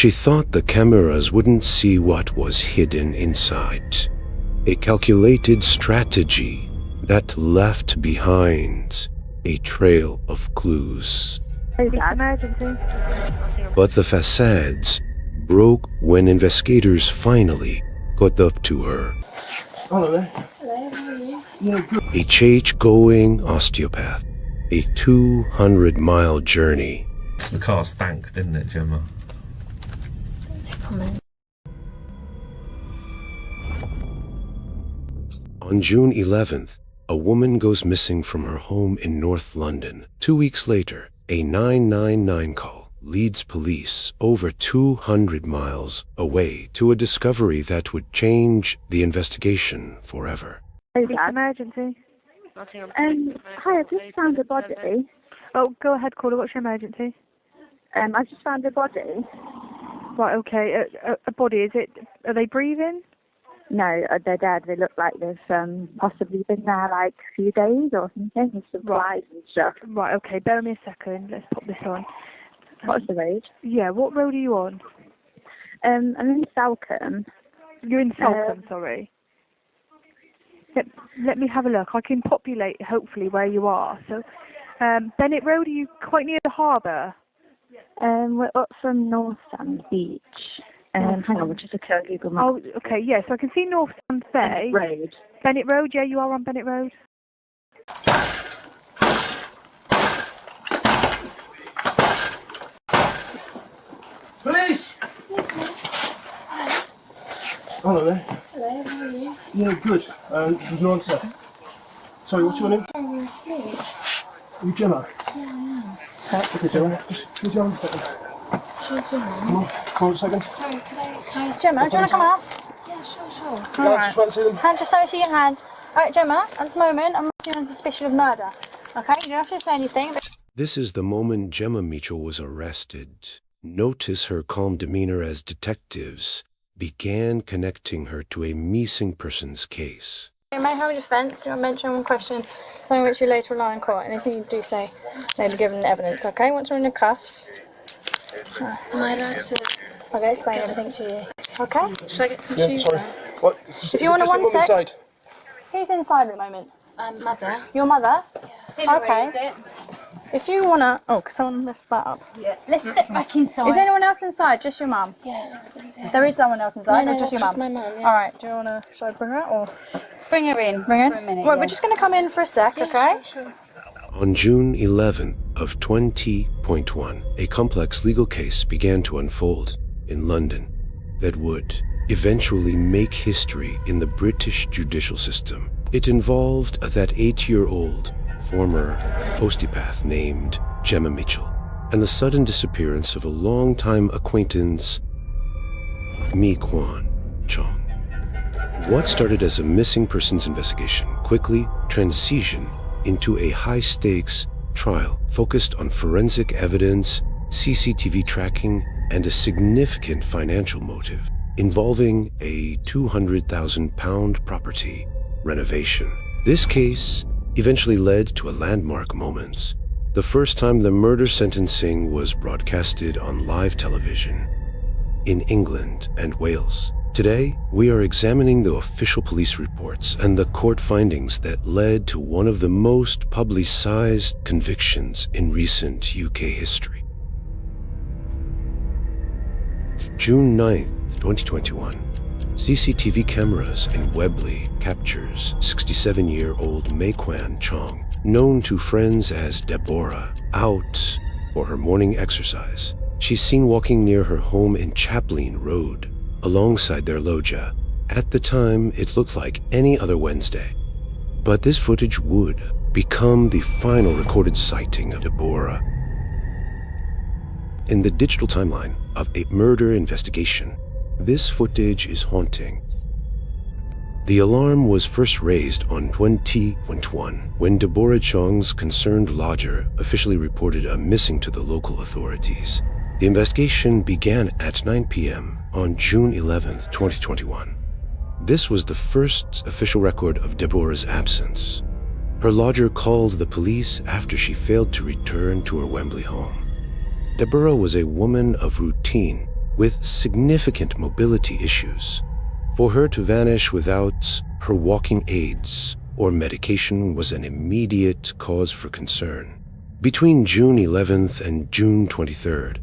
She thought the cameras wouldn't see what was hidden inside. A calculated strategy that left behind a trail of clues. Emergency. But the facades broke when investigators finally got up to her. Hello there. Hello, how are you? Yeah, good. A church-going osteopath. A 200-mile journey. The car stank, didn't it, Gemma? On June 11th, a woman goes missing from her home in North London. 2 weeks later, a 999 call leads police over 200 miles away to a discovery that would change the investigation forever. Emergency. Hi, I just found a body. Oh, go ahead, caller. What's your emergency? I just found a body. Right, okay. A body, is it? Are they breathing? No, they're dead. They look like they've possibly been there like a few days or something with some flies and stuff. Right, okay. Bear me a second. Let's pop this on. What's the road? Yeah, what road are you on? I'm in Salcombe. You're in Salcombe, sorry. Let me have a look. I can populate, hopefully, where you are. So, Bennett Road, are you quite near the harbour? We're up from North Sand Beach. Hang on, we'll just look at Google Maps. Oh, okay, yeah. So I can see North Sand Bay. Road. Bennett Road, yeah, you are on Bennett Road. Police! Hello there. Hello, how are you? Yeah, good. There's no answer. Sorry, what's your name? Sorry, we're asleep. Are you Gemma? Yeah, I am. Okay, Gemma. Just give me a second. She's your Come on, come on a second. Sorry, can I ask Gemma, do you want to come out? Yeah, sure. Yeah, I just want to see them. Hand just so your hands. Alright, Gemma, at this moment, I'm writing you on suspicion of murder. Okay, you don't have to say anything. But This is the moment Jemma Mitchell was arrested. Notice her calm demeanor as detectives began connecting her to a missing persons case. you may have a defence if you want to mention one question, something which you later rely on court. Anything you do say may be given evidence, okay? Once we're in the cuffs, Am I allowed to I'll go explain everything to you. Okay? Should I get some Yeah, shoes sorry. now? What? If you want just one look sec. inside. Who's inside at the moment? Mother. Your mother? Anyway, Okay. is it? If you want to... Oh, someone lift that up. Yeah. Let's step back inside. Is anyone else inside? Just your mum? Yeah. There is someone else inside, No, or just that's your just mum? my mum, yeah. Alright, do you want to... Should I bring her out, or... Bring her in. Bring her for a minute. Right, yeah. we're just going to come in for a sec, okay? Sure. On June 11th of 20.1, a complex legal case began to unfold in London that would eventually make history in the British judicial system. It involved that 8-year-old former osteopath named Jemma Mitchell and the sudden disappearance of a longtime acquaintance, Mi Kwan Chong. What started as a missing persons investigation quickly transitioned into a high-stakes trial focused on forensic evidence, CCTV tracking, and a significant financial motive involving a £200,000 property renovation. This case eventually led to a landmark moment, the first time the murder sentencing was broadcasted on live television in England and Wales. Today, we are examining the official police reports and the court findings that led to one of the most publicized convictions in recent UK history. June 9th, 2021. CCTV cameras in Webley captures 67-year-old Mi Kwan Chong, known to friends as Deborah, out for her morning exercise. She's seen walking near her home in Chaplin Road, alongside their loggia. At the time, it looked like any other Wednesday. But this footage would become the final recorded sighting of Deborah. In the digital timeline of a murder investigation, this footage is haunting. The alarm was first raised on 2021 when Deborah Chong's concerned lodger officially reported a missing to the local authorities. The investigation began at 9 p.m. on June 11, 2021. This was the first official record of Deborah's absence. Her lodger called the police after she failed to return to her Wembley home. Deborah was a woman of routine with significant mobility issues. For her to vanish without her walking aids or medication was an immediate cause for concern. Between June 11th and June 23rd,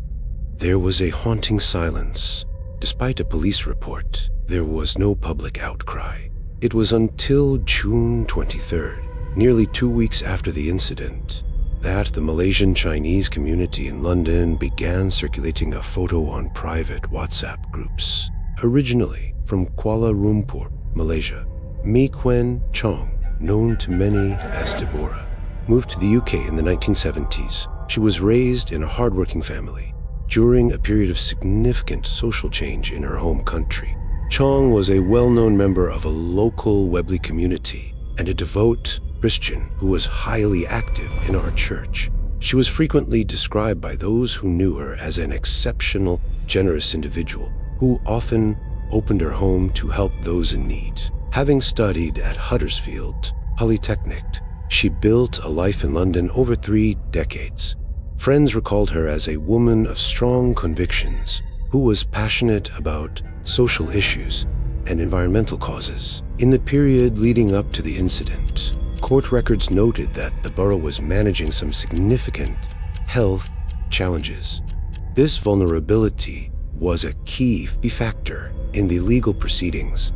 there was a haunting silence. Despite a police report, there was no public outcry. It was until June 23rd, nearly 2 weeks after the incident, that the Malaysian Chinese community in London began circulating a photo on private WhatsApp groups. Originally from Kuala Lumpur, Malaysia, Mi Quen Chong, known to many as Deborah, moved to the UK in the 1970s. She was raised in a hardworking family during a period of significant social change in her home country. Chong was a well-known member of a local Webley community and a devout Christian who was highly active in our church. She was frequently described by those who knew her as an exceptional, generous individual who often opened her home to help those in need. Having studied at Huddersfield Polytechnic, she built a life in London over 3 decades. Friends recalled her as a woman of strong convictions who was passionate about social issues and environmental causes. In the period leading up to the incident, court records noted that the borough was managing some significant health challenges. This vulnerability was a key factor in the legal proceedings,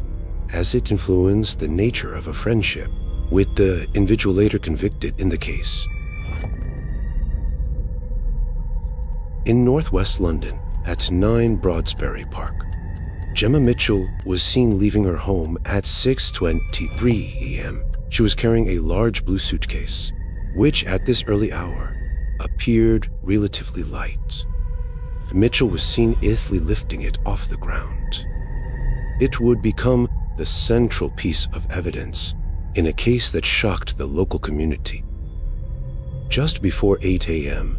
as it influenced the nature of a friendship with the individual later convicted in the case. In northwest London, at 9 Broadsbury Park, Jemma Mitchell was seen leaving her home at 6:23 a.m. She was carrying a large blue suitcase, which at this early hour appeared relatively light. Mitchell was seen easily lifting it off the ground. It would become the central piece of evidence in a case that shocked the local community. Just before 8 a.m.,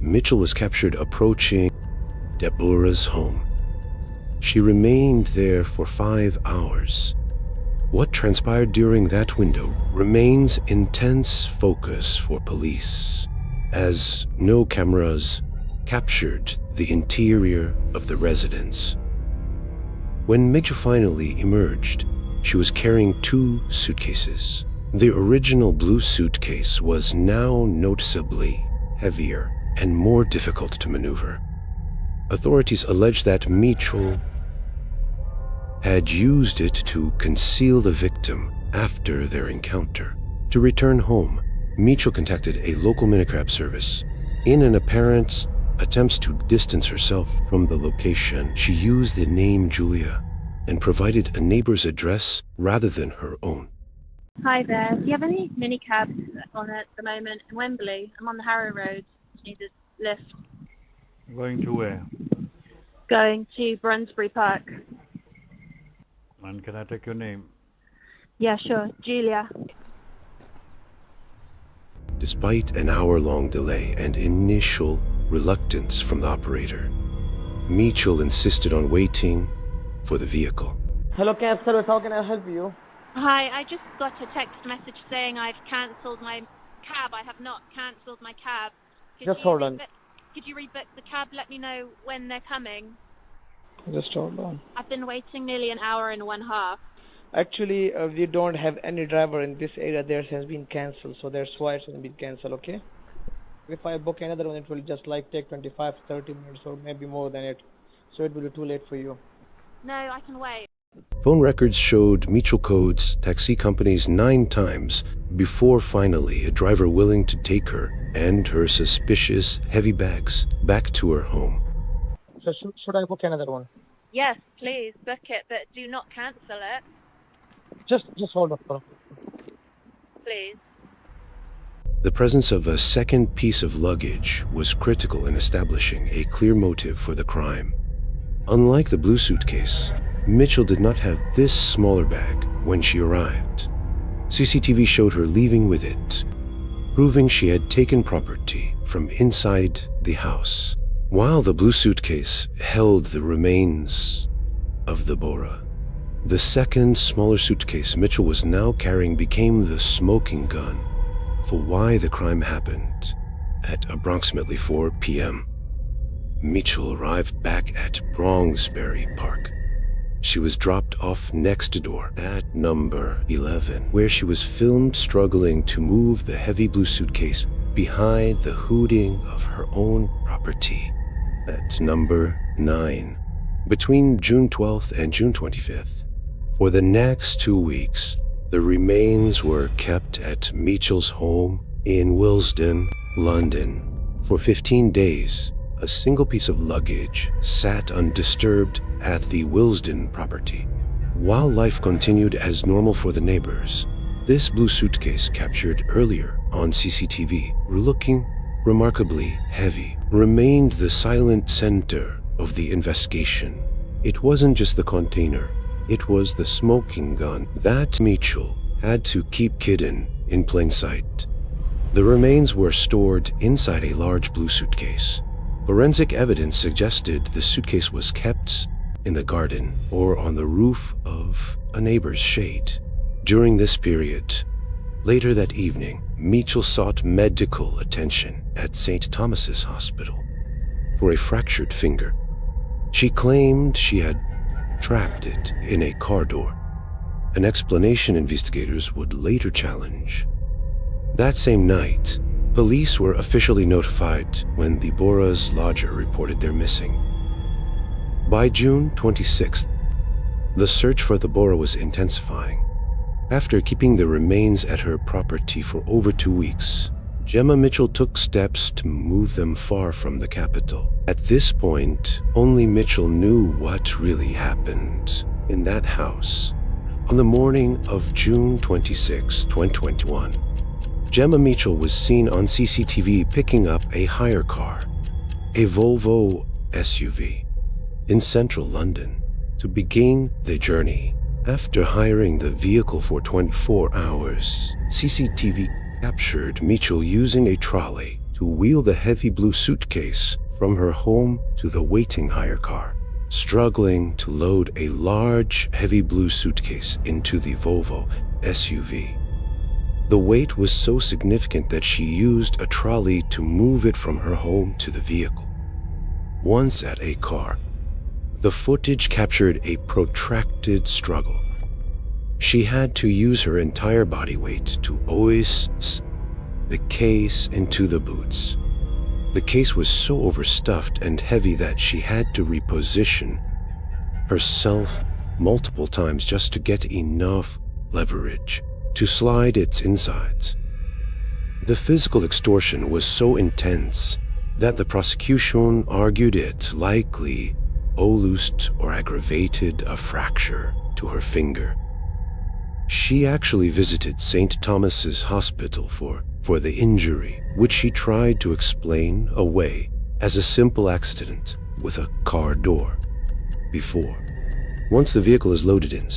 Mitchell was captured approaching Deborah's home. She remained there for 5 hours. What transpired during that window remains intense focus for police, as no cameras captured the interior of the residence. When Mitchell finally emerged, she was carrying 2 suitcases. The original blue suitcase was now noticeably heavier and more difficult to maneuver. Authorities allege that Mitchell had used it to conceal the victim after their encounter. To return home, Mitchell contacted a local minicab service. In an apparent attempt to distance herself from the location, she used the name Julia and provided a neighbor's address rather than her own. Hi there. Do you have any minicabs on at the moment in Wembley? I'm on the Harrow Road. Just need a lift. Going to where? Going to Brunsbury Park. And can I take your name? Yeah, sure. Julia. Despite an hour-long delay and initial reluctance from the operator, Mitchell insisted on waiting for the vehicle. Hello, cab service. How can I help you? Hi, I just got a text message saying I've cancelled my cab. I have not cancelled my cab. Just hold on. Could you rebook the cab? Let me know when they're coming. Just hold on. I've been waiting nearly an hour and 1/2. Actually, we don't have any driver in this area. Theirs has been cancelled, so that's why it's been cancelled, okay? If I book another one, it will just take 25, 30 minutes or maybe more than it. So it will be too late for you. No, I can wait. Phone records showed Mitchell codes taxi companies 9 times before finally a driver willing to take her and her suspicious heavy bags back to her home. So should I book another one? Yes, please book it, but do not cancel it. Just hold on for a Please. The presence of a second piece of luggage was critical in establishing a clear motive for the crime. Unlike the blue suitcase, Mitchell did not have this smaller bag when she arrived. CCTV showed her leaving with it, proving she had taken property from inside the house. While the blue suitcase held the remains of the Bora, the second smaller suitcase Mitchell was now carrying became the smoking gun for why the crime happened at approximately 4 p.m. Mitchell arrived back at Bronxbury Park. She was dropped off next door at number 11, where she was filmed struggling to move the heavy blue suitcase behind the hooding of her own property at number 9, between June 12th and June 25th. For the next 2 weeks, the remains were kept at Mitchell's home in Willesden, London. For 15 days, a single piece of luggage sat undisturbed at the Willesden property. While life continued as normal for the neighbors, this blue suitcase captured earlier on CCTV, looking remarkably heavy, remained the silent center of the investigation. It wasn't just the container, it was the smoking gun that Mitchell had to keep hidden in plain sight. The remains were stored inside a large blue suitcase. Forensic evidence suggested the suitcase was kept in the garden or on the roof of a neighbor's shade. During this period, later that evening, Mitchell sought medical attention at St. Thomas's Hospital for a fractured finger. She claimed she had trapped it in a car door, an explanation investigators would later challenge. That same night, police were officially notified when the Borough's lodger reported their missing. By June 26th, the search for the Borough was intensifying. After keeping the remains at her property for over 2 weeks, Jemma Mitchell took steps to move them far from the capital. At this point, only Mitchell knew what really happened in that house. On the morning of June 26, 2021, Jemma Mitchell was seen on CCTV picking up a hire car, a Volvo SUV, in central London to begin the journey. After hiring the vehicle for 24 hours, CCTV captured Mitchell using a trolley to wheel the heavy blue suitcase from her home to the waiting hire car, struggling to load a large, heavy blue suitcase into the Volvo SUV. The weight was so significant that she used a trolley to move it from her home to the vehicle. Once at a car, the footage captured a protracted struggle. She had to use her entire body weight to hoist the case into the boots. The case was so overstuffed and heavy that she had to reposition herself multiple times just to get enough leverage to slide its insides. The physical extortion was so intense that the prosecution argued it likely olused or aggravated a fracture to her finger. She actually visited St. Thomas's Hospital for the injury, which she tried to explain away as a simple accident with a car door. Once the vehicle is loaded in,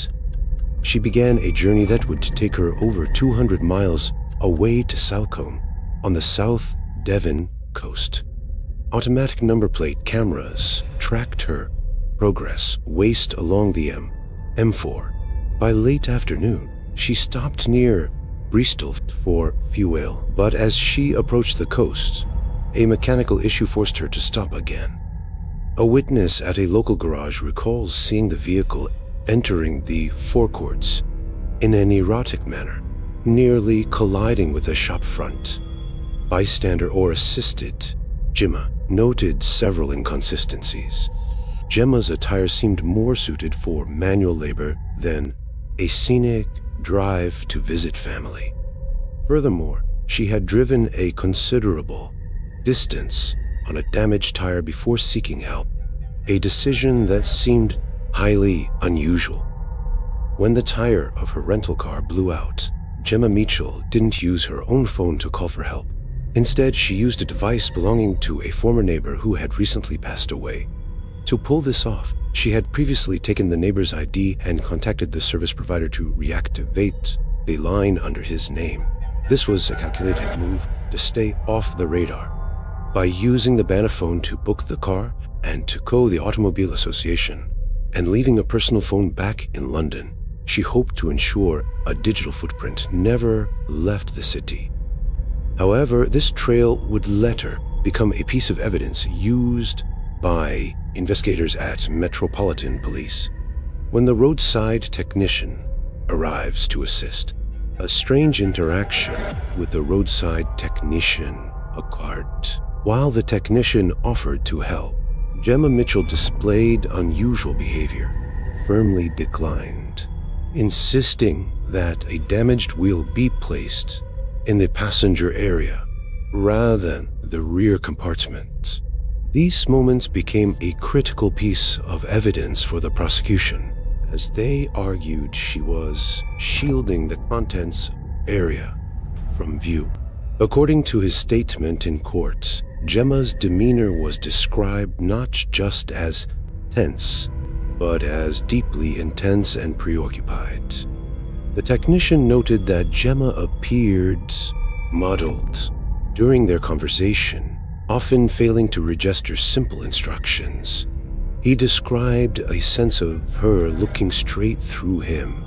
she began a journey that would take her over 200 miles away to Salcombe on the South Devon coast. Automatic number plate cameras tracked her progress west along the M4. By late afternoon, she stopped near Bristol for fuel, but as she approached the coast, a mechanical issue forced her to stop again. A witness at a local garage recalls seeing the vehicle entering the forecourts in an erratic manner, nearly colliding with a shop front. Bystander or assisted Jemma noted several inconsistencies. Jemma's attire seemed more suited for manual labor than a scenic drive to visit family. Furthermore, she had driven a considerable distance on a damaged tire before seeking help, a decision that seemed highly unusual. When the tire of her rental car blew out, Jemma Mitchell didn't use her own phone to call for help. Instead, she used a device belonging to a former neighbor who had recently passed away. To pull this off, she had previously taken the neighbor's ID and contacted the service provider to reactivate the line under his name. This was a calculated move to stay off the radar. By using the Banaphone to book the car and to call the Automobile Association, and leaving a personal phone back in London, she hoped to ensure a digital footprint never left the city. However, this trail would later become a piece of evidence used by investigators at Metropolitan Police. When the roadside technician arrives to assist, a strange interaction with the roadside technician occurred. While the technician offered to help, Jemma Mitchell displayed unusual behavior, firmly declined, insisting that a damaged wheel be placed in the passenger area rather than the rear compartment. These moments became a critical piece of evidence for the prosecution, as they argued she was shielding the contents area from view. According to his statement in court, Jemma's demeanor was described not just as tense, but as deeply intense and preoccupied. The technician noted that Jemma appeared muddled during their conversation, often failing to register simple instructions. He described a sense of her looking straight through him,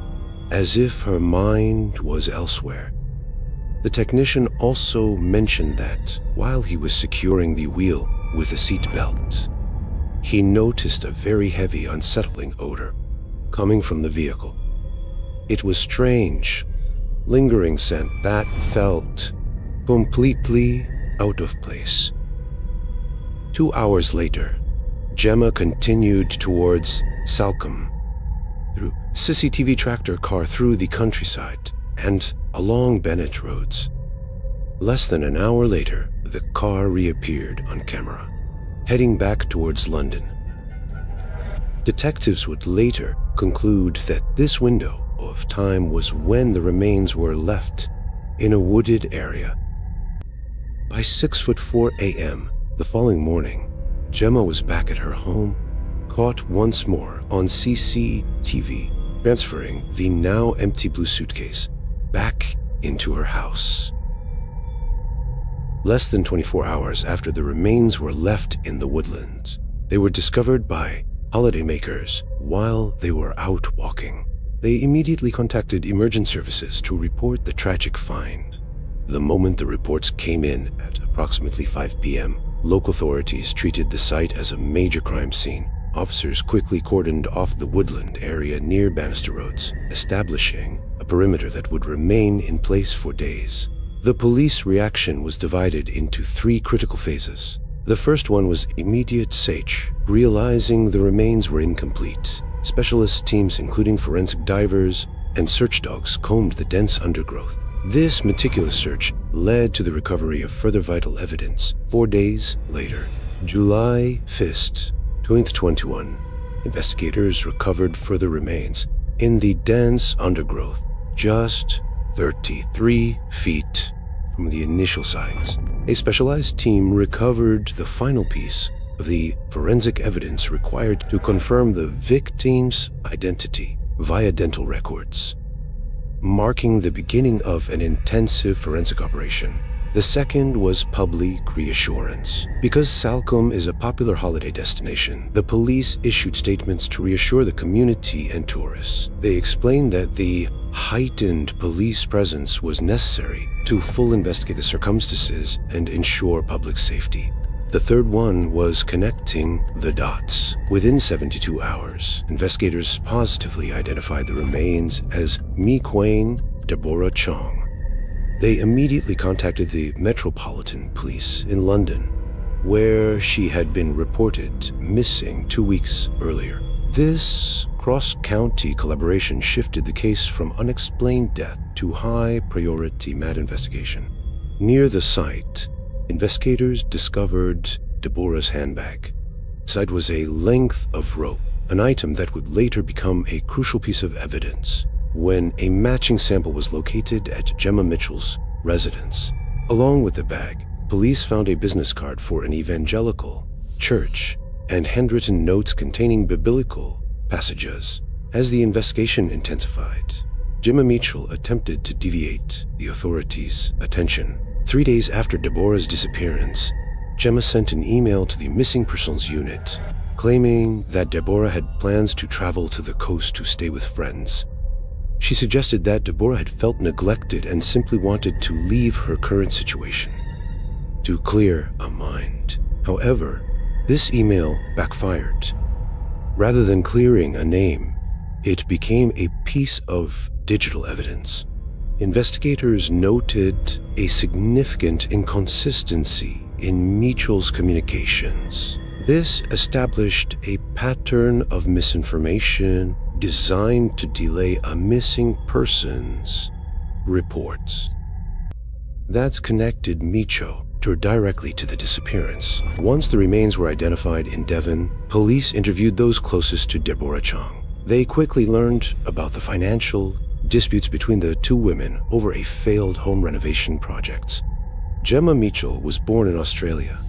as if her mind was elsewhere. The technician also mentioned that while he was securing the wheel with a seat belt, he noticed a very heavy, unsettling odor coming from the vehicle. It was strange, lingering scent that felt completely out of place. 2 hours later, Jemma continued towards Salcombe, through CCTV tracked car through the countryside and along Bennett roads. Less than an hour later, the car reappeared on camera, heading back towards London. Detectives would later conclude that this window of time was when the remains were left in a wooded area. By 6:04 a.m. the following morning, Jemma was back at her home, caught once more on CCTV, transferring the now empty blue suitcase back into her house. Less than 24 hours after the remains were left in the woodlands, they were discovered by holidaymakers while they were out walking. They immediately contacted emergency services to report the tragic find. The moment the reports came in at approximately 5 p.m., local authorities treated the site as a major crime scene. Officers quickly cordoned off the woodland area near Bannister Roads, establishing a perimeter that would remain in place for days. The police reaction was divided into 3 critical phases. The first one was immediate search. Realizing the remains were incomplete, specialist teams including forensic divers and search dogs combed the dense undergrowth. This meticulous search led to the recovery of further vital evidence. 4 days later, July 5th, 2021, investigators recovered further remains in the dense undergrowth, just 33 feet from the initial signs. A specialized team recovered the final piece of the forensic evidence required to confirm the victim's identity via dental records, marking the beginning of an intensive forensic operation. The second was public reassurance. Because Salcombe is a popular holiday destination, the police issued statements to reassure the community and tourists. They explained that the heightened police presence was necessary to fully investigate the circumstances and ensure public safety. The third one was connecting the dots. Within 72 hours, investigators positively identified the remains as Mi Quain Deborah Chong. They immediately contacted the Metropolitan Police in London, where she had been reported missing 2 weeks earlier. This cross-county collaboration shifted the case from unexplained death to high-priority mad investigation. Near the site, investigators discovered Deborah's handbag. Inside was a length of rope, an item that would later become a crucial piece of evidence when a matching sample was located at Jemma Mitchell's residence. Along with the bag, police found a business card for an evangelical church and handwritten notes containing biblical passages. As the investigation intensified, Jemma Mitchell attempted to deviate the authorities' attention. 3 days after Deborah's disappearance, Jemma sent an email to the Missing Persons Unit, claiming that Deborah had plans to travel to the coast to stay with friends. She suggested that Deborah had felt neglected and simply wanted to leave her current situation to clear a mind. However, This email backfired. Rather than clearing a name, it became a piece of digital evidence. Investigators noted a significant inconsistency in Mitchell's communications. This established a pattern of misinformation designed to delay a missing persons report. That's connected Mitchell directly to the disappearance. Once the remains were identified in Devon, police interviewed those closest to Deborah Chong. They quickly learned about the financial disputes between the two women over a failed home renovation project. Jemma Mitchell was born in Australia,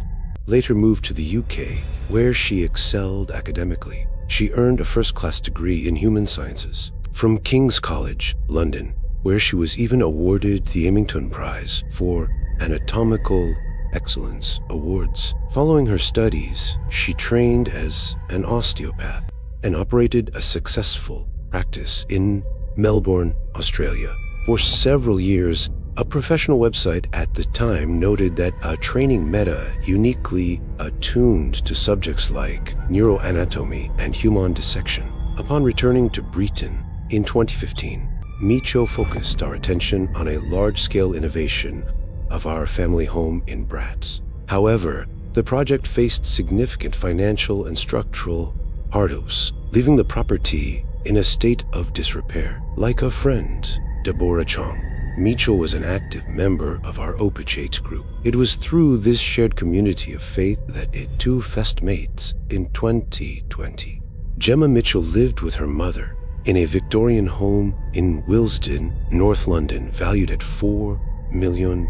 later moved to the UK, where she excelled academically. She earned a first-class degree in human sciences from King's College, London, where she was even awarded the Emmington Prize for Anatomical Excellence Awards. Following her studies, she trained as an osteopath and operated a successful practice in Melbourne, Australia. For several years, a professional website at the time noted that a training meta uniquely attuned to subjects like neuroanatomy and human dissection. Upon returning to Britain in 2015, Mitchell focused our attention on a large-scale innovation of our family home in Bratz. However, the project faced significant financial and structural hurdles, leaving the property in a state of disrepair. Like a friend, Deborah Chong, Mitchell was an active member of our Opachate group. It was through this shared community of faith that it too fest mates in 2020. Jemma Mitchell lived with her mother in a Victorian home in Willesden, North London, valued at £4 million.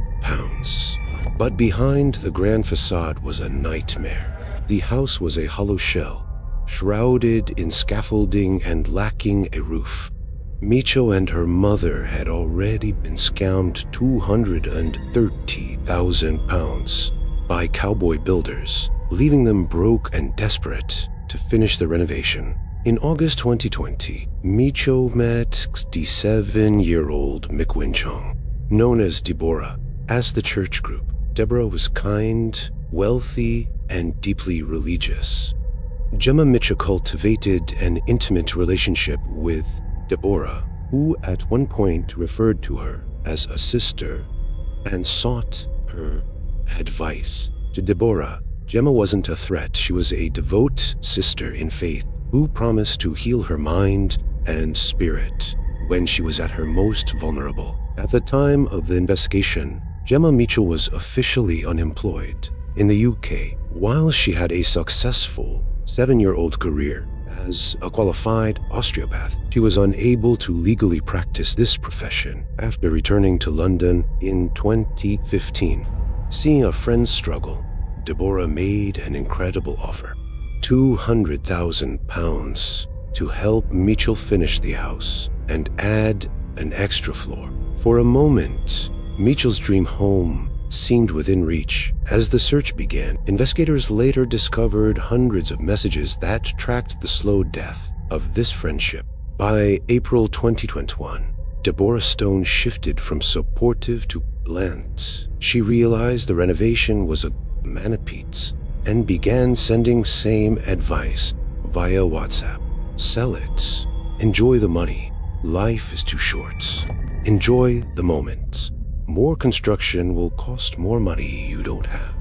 But behind the grand facade was a nightmare. The house was a hollow shell, shrouded in scaffolding and lacking a roof. Mitchell and her mother had already been scammed £230,000 by cowboy builders, leaving them broke and desperate to finish the renovation. In August 2020, Mitchell met 67-year-old McWin Chong, known as Deborah. As the church group, Deborah was kind, wealthy, and deeply religious. Jemma Mitchell cultivated an intimate relationship with Deborah, who at one point referred to her as a sister and sought her advice. To Deborah, Jemma wasn't a threat. She was a devout sister in faith who promised to heal her mind and spirit when she was at her most vulnerable. At the time of the investigation, Jemma Mitchell was officially unemployed in the UK. While she had a successful 7-year-old career as a qualified osteopath, she was unable to legally practice this profession after returning to London in 2015. Seeing a friend struggle, Deborah made an incredible offer: £200,000 to help Mitchell finish the house and add an extra floor. For a moment, Mitchell's dream home seemed within reach. As the search began, investigators later discovered hundreds of messages that tracked the slow death of this friendship. By April 2021, Deborah Stone shifted from supportive to blunt. She realized the renovation was a masterpiece and began sending same advice via WhatsApp. Sell it. Enjoy the money. Life is too short. Enjoy the moment. More construction will cost more money you don't have.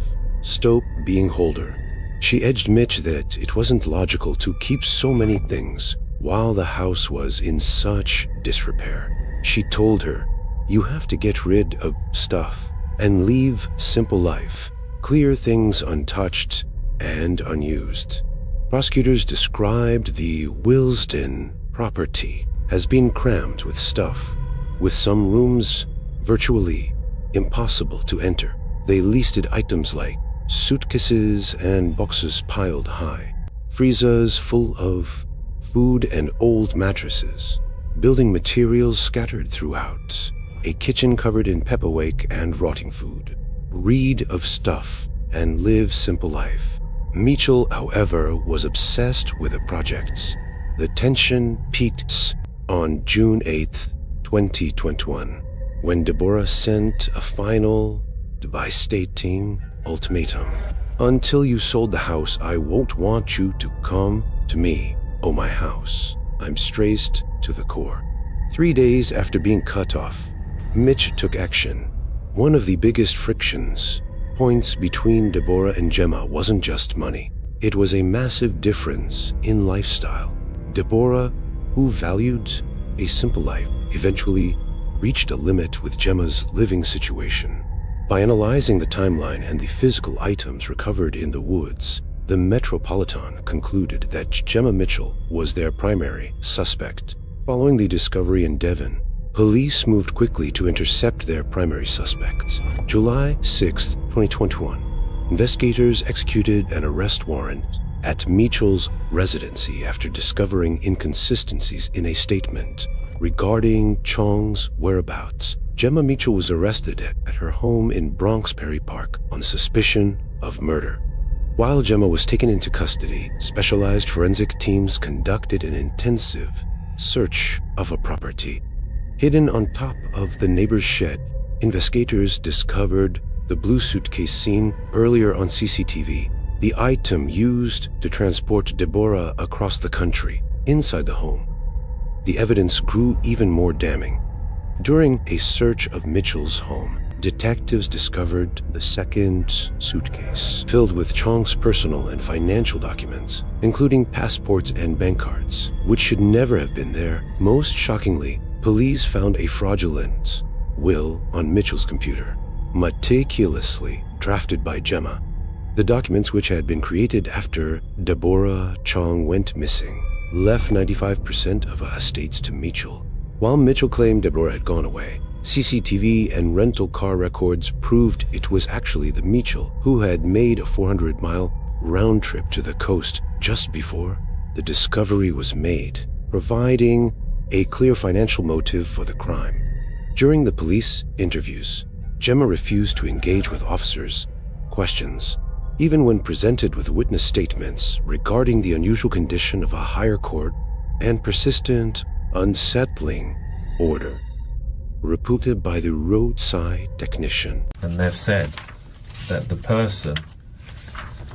Stop being holder. She edged Mitch that it wasn't logical to keep so many things while the house was in such disrepair. She told her, "You have to get rid of stuff and leave simple life. Clear things untouched and unused." Prosecutors described the Willesden property as being crammed with stuff, with some rooms virtually impossible to enter. They listed items like suitcases and boxes piled high, freezers full of food and old mattresses, building materials scattered throughout, a kitchen covered in pepperwake and rotting food. Read of stuff and live simple life. Mitchell, however, was obsessed with the projects. The tension peaked on June 8th, 2021, when Deborah sent a final, devastating ultimatum. Until you sold the house, I won't want you to come to me. Oh, my house. I'm stressed to the core. 3 days after being cut off, Mitch took action. One of the biggest frictions points between Deborah and Jemma wasn't just money. It was a massive difference in lifestyle. Deborah, who valued a simple life, eventually reached a limit with Jemma's living situation. By analyzing the timeline and the physical items recovered in the woods, the Metropolitan concluded that Jemma Mitchell was their primary suspect. Following the discovery in Devon, police moved quickly to intercept their primary suspects. July 6, 2021, investigators executed an arrest warrant at Mitchell's residency after discovering inconsistencies in a statement regarding Chong's whereabouts. Jemma Mitchell was arrested at her home in Bronx Perry Park on suspicion of murder. While Jemma was taken into custody, specialized forensic teams conducted an intensive search of a property. Hidden on top of the neighbor's shed, investigators discovered the blue suitcase seen earlier on CCTV, the item used to transport Deborah across the country, inside the home. The evidence grew even more damning. During a search of Mitchell's home, detectives discovered the second suitcase, filled with Chong's personal and financial documents, including passports and bank cards, which should never have been there. Most shockingly, police found a fraudulent will on Mitchell's computer, meticulously drafted by Jemma. The documents, which had been created after Deborah Chong went missing, left 95% of her estates to Mitchell. While Mitchell claimed Deborah had gone away, CCTV and rental car records proved it was actually the Mitchell who had made a 400-mile round trip to the coast just before the discovery was made, providing a clear financial motive for the crime. During the police interviews, Jemma refused to engage with officers' questions, even when presented with witness statements regarding the unusual condition of a higher court and persistent, unsettling odor reported by the roadside technician. And they've said that the person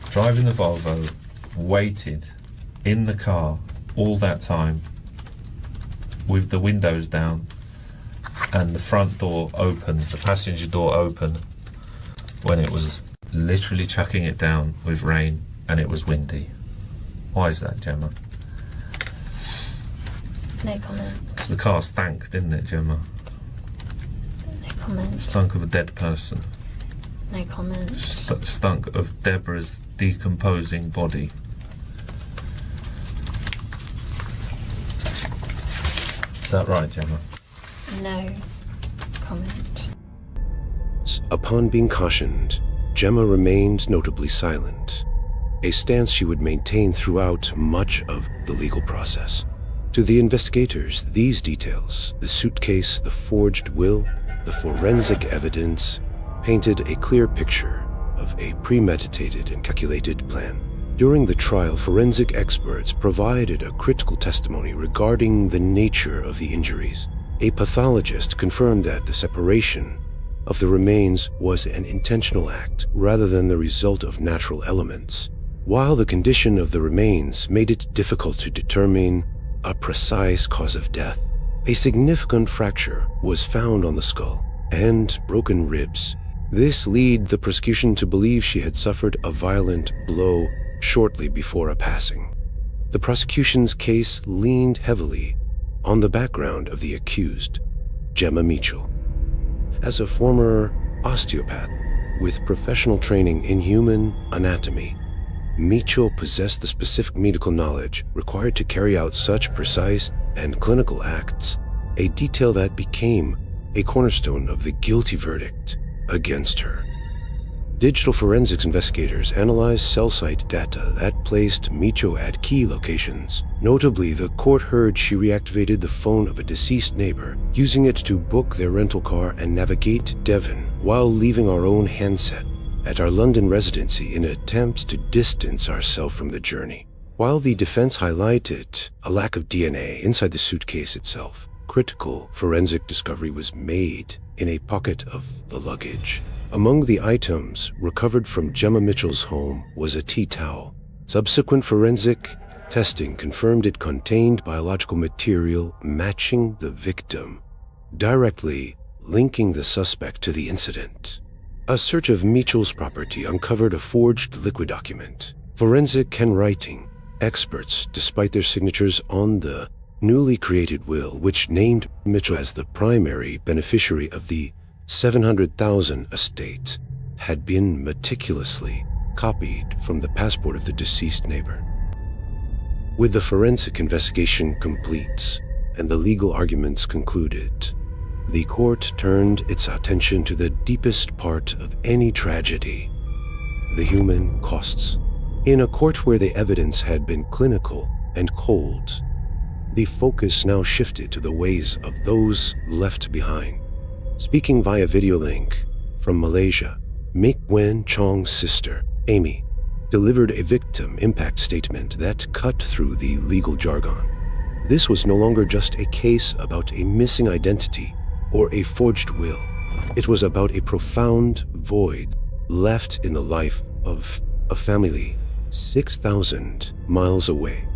driving the Volvo waited in the car all that time with the windows down and the front door open, the passenger door open, when it was literally chucking it down with rain and it was windy. Why is that, Jemma? No comment. The car stank, didn't it, Jemma? No comment. Stunk of a dead person. No comment. Stunk of Deborah's decomposing body. Is that right, Jemma? No comment. Upon being cautioned, Jemma remained notably silent, a stance she would maintain throughout much of the legal process. To the investigators, these details, the suitcase, the forged will, the forensic evidence, painted a clear picture of a premeditated and calculated plan. During the trial, forensic experts provided a critical testimony regarding the nature of the injuries. A pathologist confirmed that the separation of the remains was an intentional act rather than the result of natural elements. While the condition of the remains made it difficult to determine a precise cause of death, a significant fracture was found on the skull and broken ribs. This led the prosecution to believe she had suffered a violent blow shortly before a passing. The prosecution's case leaned heavily on the background of the accused, Jemma Mitchell. As a former osteopath with professional training in human anatomy, Mitchell possessed the specific medical knowledge required to carry out such precise and clinical acts, a detail that became a cornerstone of the guilty verdict against her. Digital forensics investigators analyzed cell site data that placed Mitchell at key locations. Notably, the court heard she reactivated the phone of a deceased neighbor, using it to book their rental car and navigate Devon while leaving our own handset at our London residency in an attempt to distance ourselves from the journey. While the defense highlighted a lack of DNA inside the suitcase itself, critical forensic discovery was made in a pocket of the luggage. Among the items recovered from Jemma Mitchell's home was a tea towel. Subsequent forensic testing confirmed it contained biological material matching the victim, directly linking the suspect to the incident. A search of Mitchell's property uncovered a forged liquid document. Forensic handwriting experts, despite their signatures on the newly created will, which named Mitchell as the primary beneficiary of the $700,000 estate, had been meticulously copied from the passport of the deceased neighbor. With the forensic investigation complete and the legal arguments concluded, the court turned its attention to the deepest part of any tragedy, the human costs. In a court where the evidence had been clinical and cold, the focus now shifted to the ways of those left behind. Speaking via video link from Malaysia, Mick Wen Chong's sister, Amy, delivered a victim impact statement that cut through the legal jargon. This was no longer just a case about a missing identity or a forged will. It was about a profound void left in the life of a family 6,000 miles away.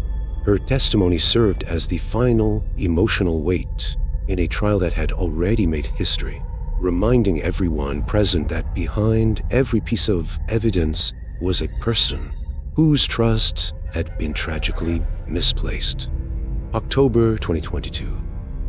Her testimony served as the final emotional weight in a trial that had already made history, reminding everyone present that behind every piece of evidence was a person whose trust had been tragically misplaced. October 2022,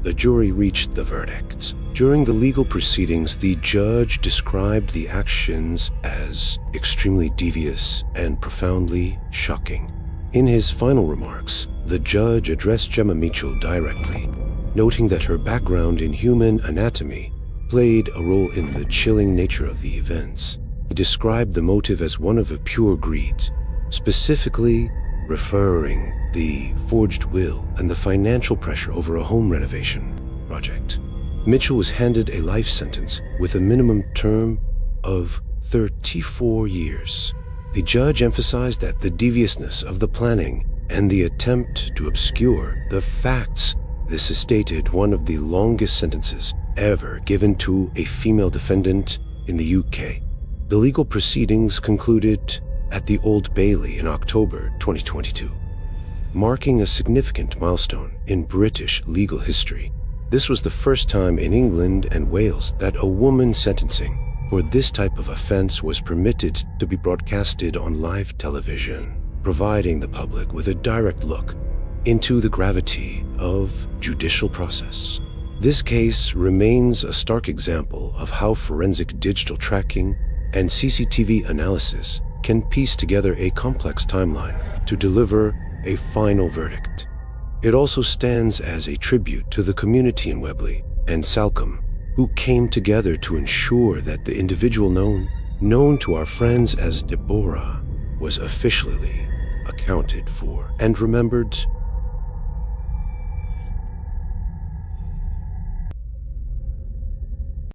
the jury reached the verdict. During the legal proceedings, the judge described the actions as extremely devious and profoundly shocking. In his final remarks, the judge addressed Jemma Mitchell directly, noting that her background in human anatomy played a role in the chilling nature of the events. He described the motive as one of pure greed, specifically referring the forged will and the financial pressure over a home renovation project. Mitchell was handed a life sentence with a minimum term of 34 years. The judge emphasized that the deviousness of the planning and the attempt to obscure the facts. This is stated one of the longest sentences ever given to a female defendant in the UK. The legal proceedings concluded at the Old Bailey in October 2022, marking a significant milestone in British legal history. This was the first time in England and Wales that a woman sentencing for this type of offense was permitted to be broadcasted on live television, providing the public with a direct look into the gravity of judicial process. This case remains a stark example of how forensic digital tracking and CCTV analysis can piece together a complex timeline to deliver a final verdict. It also stands as a tribute to the community in Webley and Salcombe, who came together to ensure that the individual known to our friends as Deborah was officially accounted for and remembered